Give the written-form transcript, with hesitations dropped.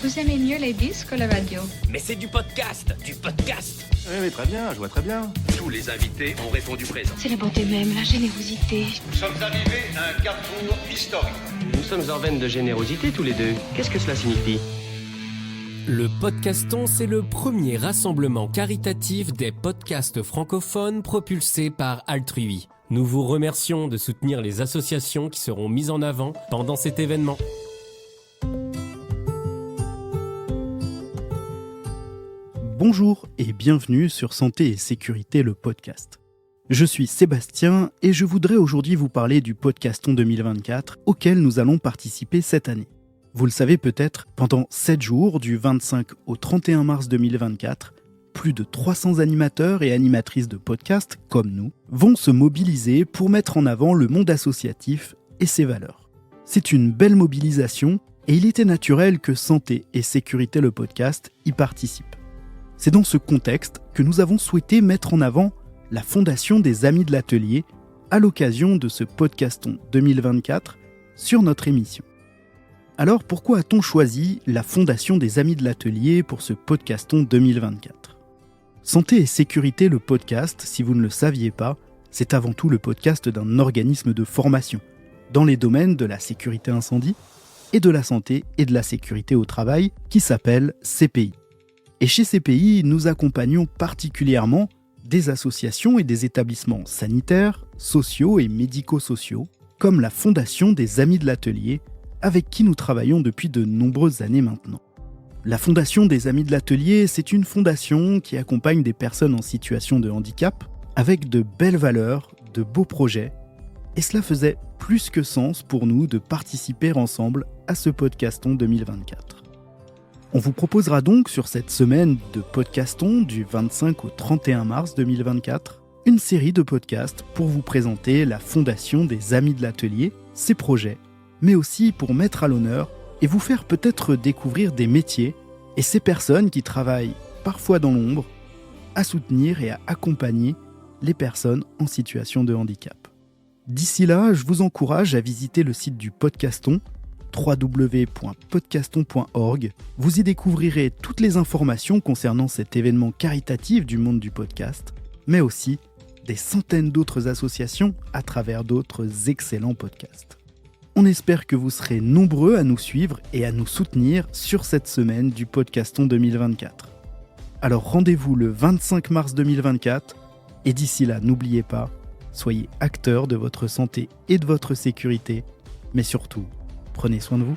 Vous aimez mieux les disques ou la radio? Mais c'est du podcast. Oui, très bien, je vois très bien. Tous les invités ont répondu présent. C'est la bonté même, la générosité. Nous sommes arrivés à un carrefour historique. Nous sommes en veine de générosité tous les deux. Qu'est-ce que cela signifie ? Le Podcaston, c'est le premier rassemblement caritatif des podcasts francophones propulsés par Altrui. Nous vous remercions de soutenir les associations qui seront mises en avant pendant cet événement. Bonjour et bienvenue sur Santé et Sécurité, le podcast. Je suis Sébastien et je voudrais aujourd'hui vous parler du Podcaston 2024 auquel nous allons participer cette année. Vous le savez peut-être, pendant 7 jours, du 25 au 31 mars 2024, plus de 300 animateurs et animatrices de podcasts, comme nous, vont se mobiliser pour mettre en avant le monde associatif et ses valeurs. C'est une belle mobilisation et il était naturel que Santé et Sécurité, le podcast, y participe. C'est dans ce contexte que nous avons souhaité mettre en avant la Fondation des Amis de l'Atelier à l'occasion de ce Podcaston 2024 sur notre émission. Alors pourquoi a-t-on choisi la Fondation des Amis de l'Atelier pour ce Podcaston 2024 ? Santé et Sécurité, le podcast, si vous ne le saviez pas, c'est avant tout le podcast d'un organisme de formation dans les domaines de la sécurité incendie et de la santé et de la sécurité au travail qui s'appelle CPI. Et chez CPI, nous accompagnons particulièrement des associations et des établissements sanitaires, sociaux et médico-sociaux, comme la Fondation des Amis de l'Atelier, avec qui nous travaillons depuis de nombreuses années maintenant. La Fondation des Amis de l'Atelier, c'est une fondation qui accompagne des personnes en situation de handicap avec de belles valeurs, de beaux projets, et cela faisait plus que sens pour nous de participer ensemble à ce Podcaston 2024. On vous proposera donc sur cette semaine de Podcaston du 25 au 31 mars 2024 une série de podcasts pour vous présenter la Fondation des Amis de l'Atelier, ses projets, mais aussi pour mettre à l'honneur et vous faire peut-être découvrir des métiers et ces personnes qui travaillent parfois dans l'ombre à soutenir et à accompagner les personnes en situation de handicap. D'ici là, je vous encourage à visiter le site du Podcaston www.podcaston.org. Vous y découvrirez toutes les informations concernant cet événement caritatif du monde du podcast, mais aussi des centaines d'autres associations à travers d'autres excellents podcasts. On espère que vous serez nombreux à nous suivre et à nous soutenir sur cette semaine du Podcaston 2024. Alors rendez-vous le 25 mars 2024 et d'ici là, n'oubliez pas, soyez acteurs de votre santé et de votre sécurité, mais surtout, prenez soin de vous.